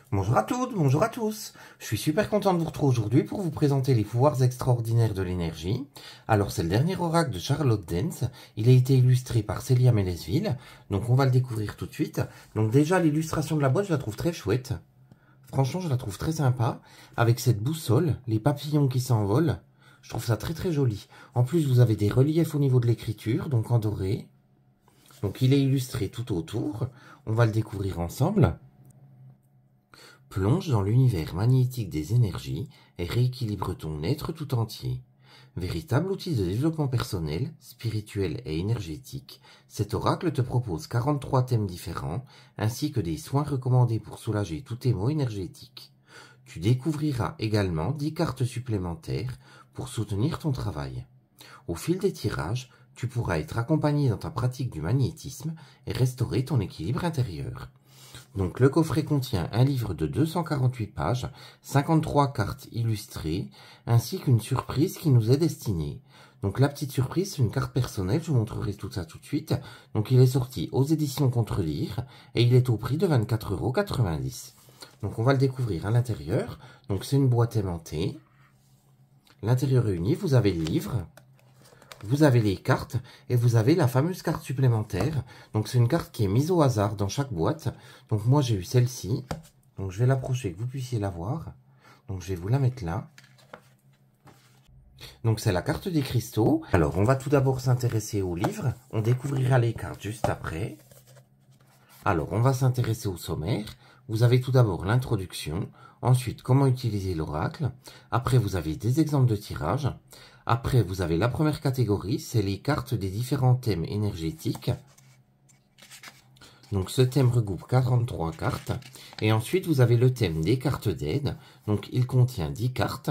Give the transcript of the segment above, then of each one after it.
Bonjour à toutes, bonjour à tous. Je suis super content de vous retrouver aujourd'hui pour vous présenter les pouvoirs extraordinaires de l'énergie. Alors c'est le dernier oracle de Charlotte Dance. Il a été illustré par Célia Mélesville. Donc on va le découvrir tout de suite. Donc déjà l'illustration de la boîte je la trouve très chouette. Franchement je la trouve très sympa. Avec cette boussole, les papillons qui s'envolent. Je trouve ça très très joli. En plus vous avez des reliefs au niveau de l'écriture, donc en doré. Donc il est illustré tout autour. On va le découvrir ensemble. Plonge dans l'univers magnétique des énergies et rééquilibre ton être tout entier. Véritable outil de développement personnel, spirituel et énergétique, cet oracle te propose 43 thèmes différents, ainsi que des soins recommandés pour soulager tous tes maux énergétiques. Tu découvriras également 10 cartes supplémentaires pour soutenir ton travail. Au fil des tirages, tu pourras être accompagné dans ta pratique du magnétisme et restaurer ton équilibre intérieur. Donc le coffret contient un livre de 248 pages, 53 cartes illustrées, ainsi qu'une surprise qui nous est destinée. Donc la petite surprise, c'est une carte personnelle, je vous montrerai tout ça tout de suite. Donc il est sorti aux éditions Contrelire et il est au prix de 24,90 €. Donc on va le découvrir à l'intérieur. Donc c'est une boîte aimantée. L'intérieur est uni, vous avez le livre. Vous avez les cartes et vous avez la fameuse carte supplémentaire. Donc c'est une carte qui est mise au hasard dans chaque boîte. Donc moi j'ai eu celle-ci. Donc je vais l'approcher que vous puissiez la voir. Donc je vais vous la mettre là. Donc c'est la carte des cristaux. Alors on va tout d'abord s'intéresser au livre. On découvrira les cartes juste après. Alors on va s'intéresser au sommaire. Vous avez tout d'abord l'introduction. Ensuite comment utiliser l'oracle. Après vous avez des exemples de tirage. Après, vous avez la première catégorie, c'est les cartes des différents thèmes énergétiques. Donc, ce thème regroupe 43 cartes. Et ensuite, vous avez le thème des cartes d'aide. Donc, il contient 10 cartes.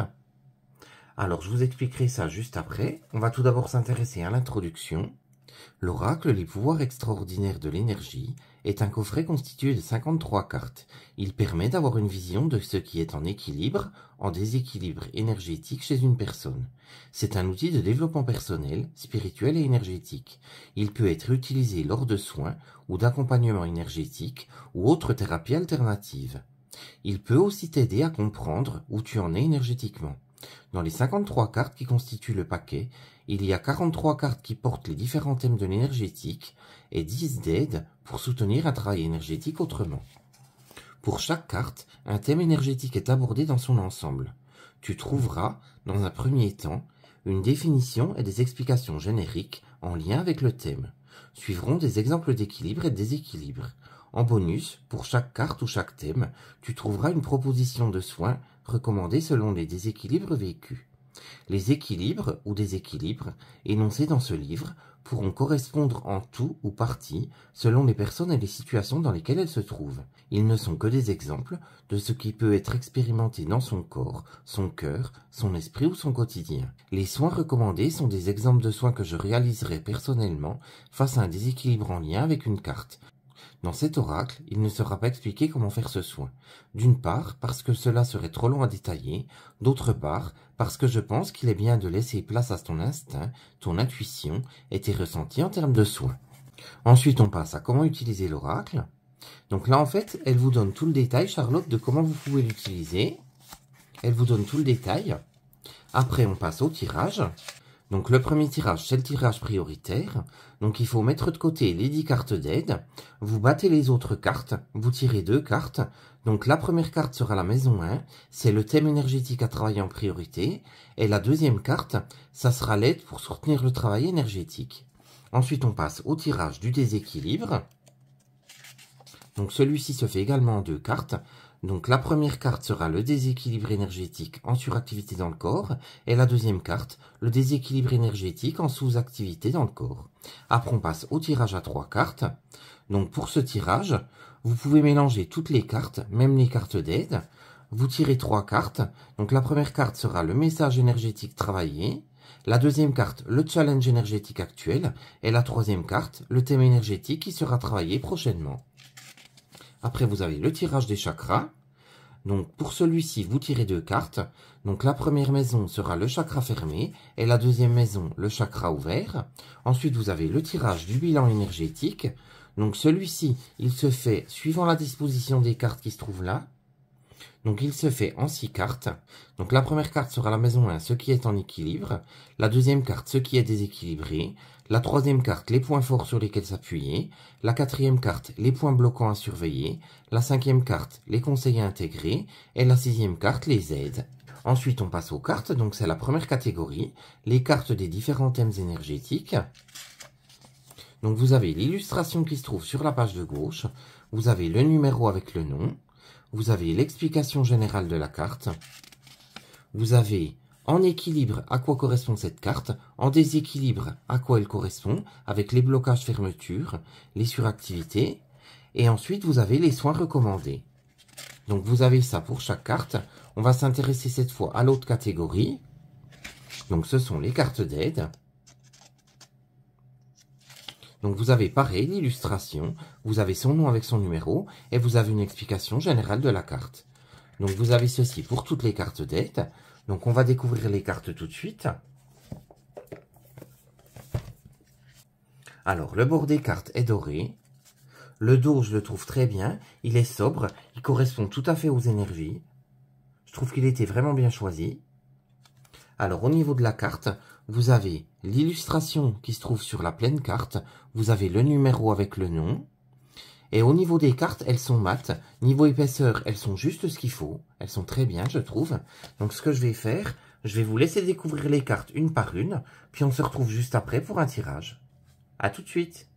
Alors, je vous expliquerai ça juste après. On va tout d'abord s'intéresser à l'introduction. L'oracle, les pouvoirs extraordinaires de l'énergie, est un coffret constitué de 53 cartes. Il permet d'avoir une vision de ce qui est en équilibre, en déséquilibre énergétique chez une personne. C'est un outil de développement personnel, spirituel et énergétique. Il peut être utilisé lors de soins ou d'accompagnement énergétique ou autres thérapies alternatives. Il peut aussi t'aider à comprendre où tu en es énergétiquement. Dans les 53 cartes qui constituent le paquet, il y a 43 cartes qui portent les différents thèmes de l'énergétique et 10 d'aide pour soutenir un travail énergétique autrement. Pour chaque carte, un thème énergétique est abordé dans son ensemble. Tu trouveras, dans un premier temps, une définition et des explications génériques en lien avec le thème. Suivront des exemples d'équilibre et de déséquilibre. En bonus, pour chaque carte ou chaque thème, tu trouveras une proposition de soins recommandée selon les déséquilibres vécus. Les équilibres ou déséquilibres énoncés dans ce livre pourront correspondre en tout ou partie selon les personnes et les situations dans lesquelles elles se trouvent. Ils ne sont que des exemples de ce qui peut être expérimenté dans son corps, son cœur, son esprit ou son quotidien. Les soins recommandés sont des exemples de soins que je réaliserai personnellement face à un déséquilibre en lien avec une carte. Dans cet oracle, il ne sera pas expliqué comment faire ce soin. D'une part, parce que cela serait trop long à détailler, d'autre part, parce que je pense qu'il est bien de laisser place à ton instinct, ton intuition et tes ressentis en termes de soins. Ensuite, on passe à comment utiliser l'oracle. Donc là, en fait, elle vous donne tout le détail, Charlotte, de comment vous pouvez l'utiliser. Elle vous donne tout le détail. Après, on passe au tirage. Donc le premier tirage, c'est le tirage prioritaire. Donc il faut mettre de côté les 10 cartes d'aide. Vous battez les autres cartes. Vous tirez 2 cartes. Donc la première carte sera la maison 1. C'est le thème énergétique à travailler en priorité. Et la deuxième carte, ça sera l'aide pour soutenir le travail énergétique. Ensuite, on passe au tirage du déséquilibre. Donc celui-ci se fait également en 2 cartes. Donc la première carte sera le déséquilibre énergétique en suractivité dans le corps et la deuxième carte, le déséquilibre énergétique en sous-activité dans le corps. Après on passe au tirage à 3 cartes. Donc pour ce tirage, vous pouvez mélanger toutes les cartes, même les cartes d'aide. Vous tirez 3 cartes. Donc la première carte sera le message énergétique travaillé. La deuxième carte, le challenge énergétique actuel. Et la troisième carte, le thème énergétique qui sera travaillé prochainement. Après, vous avez le tirage des chakras. Donc, pour celui-ci, vous tirez 2 cartes. Donc, la première maison sera le chakra fermé et la deuxième maison, le chakra ouvert. Ensuite, vous avez le tirage du bilan énergétique. Donc, celui-ci, il se fait suivant la disposition des cartes qui se trouvent là. Donc il se fait en 6 cartes. Donc la première carte sera la maison 1, ce qui est en équilibre. La deuxième carte, ce qui est déséquilibré. La troisième carte, les points forts sur lesquels s'appuyer. La quatrième carte, les points bloquants à surveiller. La cinquième carte, les conseils à intégrer. Et la sixième carte, les aides. Ensuite, on passe aux cartes. Donc c'est la première catégorie, les cartes des différents thèmes énergétiques. Donc vous avez l'illustration qui se trouve sur la page de gauche. Vous avez le numéro avec le nom. Vous avez l'explication générale de la carte. Vous avez en équilibre à quoi correspond cette carte, en déséquilibre à quoi elle correspond, avec les blocages fermetures, les suractivités, et ensuite vous avez les soins recommandés. Donc vous avez ça pour chaque carte. On va s'intéresser cette fois à l'autre catégorie. Donc ce sont les cartes d'aide. Donc vous avez pareil l'illustration, vous avez son nom avec son numéro, et vous avez une explication générale de la carte. Donc vous avez ceci pour toutes les cartes d'aide. Donc on va découvrir les cartes tout de suite. Alors le bord des cartes est doré. Le dos, je le trouve très bien. Il est sobre, il correspond tout à fait aux énergies. Je trouve qu'il était vraiment bien choisi. Alors au niveau de la carte, vous avez l'illustration qui se trouve sur la pleine carte. Vous avez le numéro avec le nom. Et au niveau des cartes, elles sont mates. Niveau épaisseur, elles sont juste ce qu'il faut. Elles sont très bien, je trouve. Donc ce que je vais faire, je vais vous laisser découvrir les cartes une par une. Puis on se retrouve juste après pour un tirage. À tout de suite.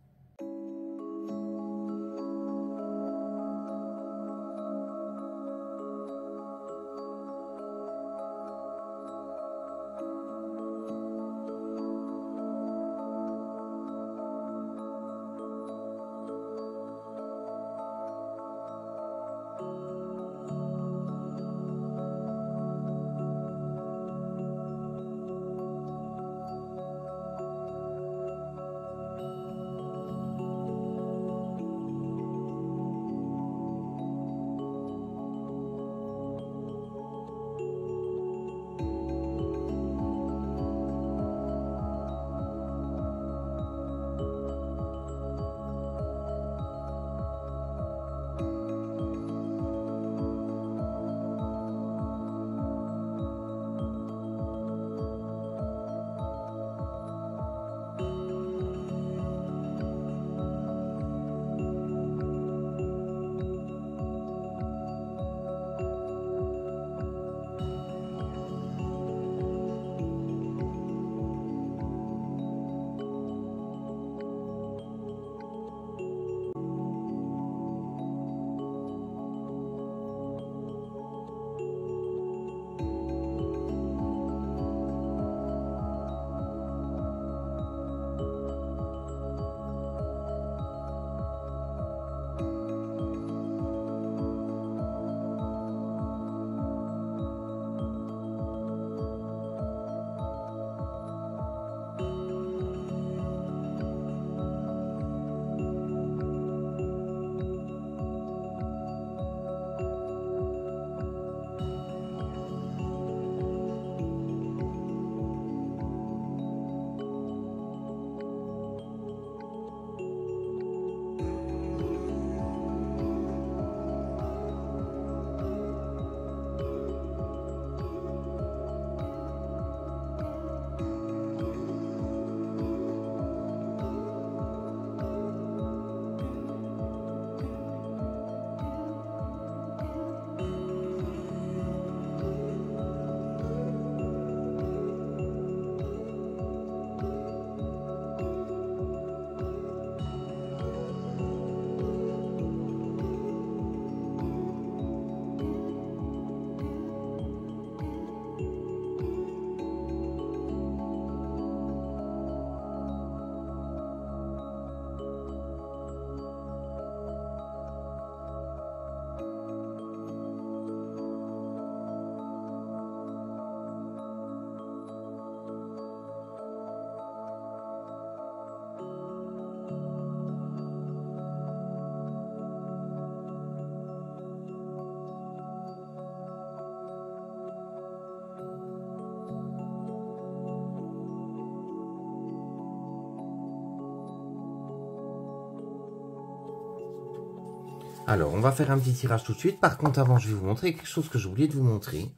Alors, on va faire un petit tirage tout de suite. Par contre, avant, je vais vous montrer quelque chose que j'ai oublié de vous montrer.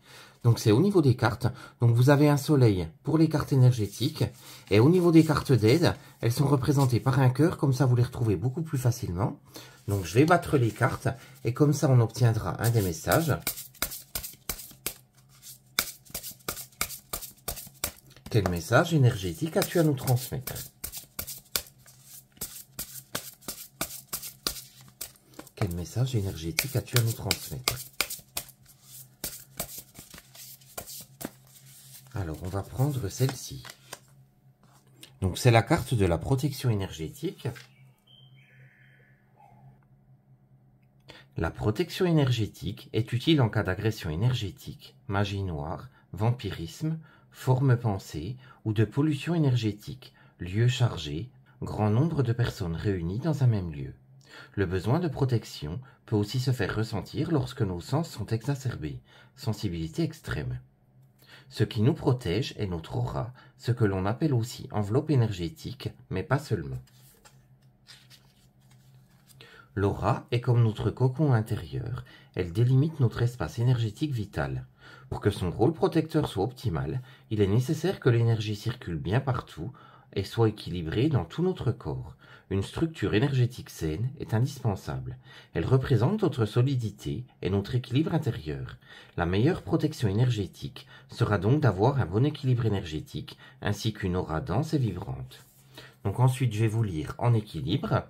Donc, c'est au niveau des cartes. Donc, vous avez un soleil pour les cartes énergétiques. Et au niveau des cartes d'aide, elles sont représentées par un cœur. Comme ça, vous les retrouvez beaucoup plus facilement. Donc, je vais battre les cartes. Et comme ça, on obtiendra un des messages. Quel message énergétique as-tu à nous transmettre? Quel message énergétique as-tu à nous transmettre? Alors, on va prendre celle-ci. Donc, c'est la carte de la protection énergétique. La protection énergétique est utile en cas d'agression énergétique, magie noire, vampirisme, forme pensée ou de pollution énergétique, lieu chargé, grand nombre de personnes réunies dans un même lieu. Le besoin de protection peut aussi se faire ressentir lorsque nos sens sont exacerbés, sensibilité extrême. Ce qui nous protège est notre aura, ce que l'on appelle aussi enveloppe énergétique, mais pas seulement. L'aura est comme notre cocon intérieur, elle délimite notre espace énergétique vital. Pour que son rôle protecteur soit optimal, il est nécessaire que l'énergie circule bien partout et soit équilibrée dans tout notre corps. Une structure énergétique saine est indispensable. Elle représente notre solidité et notre équilibre intérieur. La meilleure protection énergétique sera donc d'avoir un bon équilibre énergétique ainsi qu'une aura dense et vibrante. Donc ensuite, je vais vous lire en équilibre.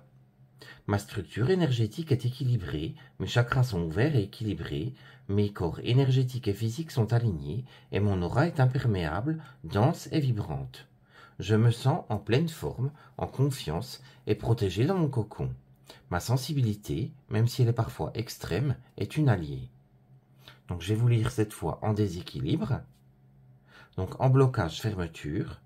Ma structure énergétique est équilibrée, mes chakras sont ouverts et équilibrés, mes corps énergétiques et physiques sont alignés et mon aura est imperméable, dense et vibrante. Je me sens en pleine forme, en confiance et protégé dans mon cocon. Ma sensibilité, même si elle est parfois extrême, est une alliée. Donc je vais vous lire cette fois en déséquilibre. Donc en blocage, fermeture.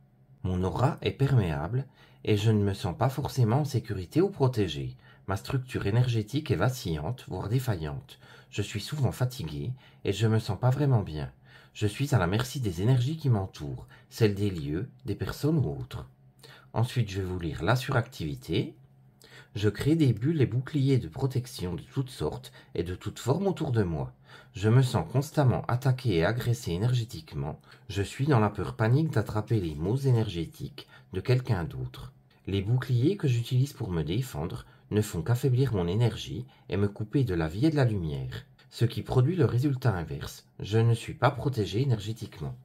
Mon aura est perméable et je ne me sens pas forcément en sécurité ou protégé. Ma structure énergétique est vacillante, voire défaillante. Je suis souvent fatigué et je me sens pas vraiment bien. Je suis à la merci des énergies qui m'entourent, celles des lieux, des personnes ou autres. Ensuite, je vais vous lire la suractivité. Je crée des bulles et boucliers de protection de toutes sortes et de toutes formes autour de moi. Je me sens constamment attaqué et agressé énergétiquement. Je suis dans la peur panique d'attraper les maux énergétiques de quelqu'un d'autre. Les boucliers que j'utilise pour me défendre ne font qu'affaiblir mon énergie et me couper de la vie et de la lumière, ce qui produit le résultat inverse. Je ne suis pas protégé énergétiquement.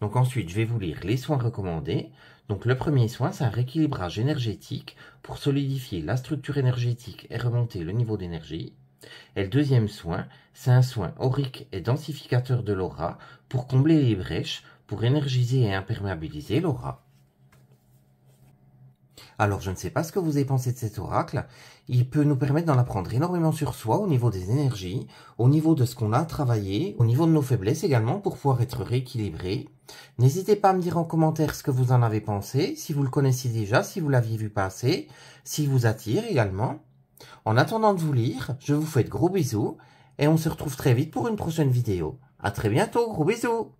Donc ensuite, je vais vous lire les soins recommandés. Donc le premier soin, c'est un rééquilibrage énergétique pour solidifier la structure énergétique et remonter le niveau d'énergie. Et le deuxième soin, c'est un soin aurique et densificateur de l'aura pour combler les brèches, pour énergiser et imperméabiliser l'aura. Alors, je ne sais pas ce que vous avez pensé de cet oracle. Il peut nous permettre d'en apprendre énormément sur soi au niveau des énergies, au niveau de ce qu'on a travaillé, au niveau de nos faiblesses également pour pouvoir être rééquilibré. N'hésitez pas à me dire en commentaire ce que vous en avez pensé, si vous le connaissiez déjà, si vous l'aviez vu passer, s'il vous attire également. En attendant de vous lire, je vous fais de gros bisous et on se retrouve très vite pour une prochaine vidéo. À très bientôt, gros bisous!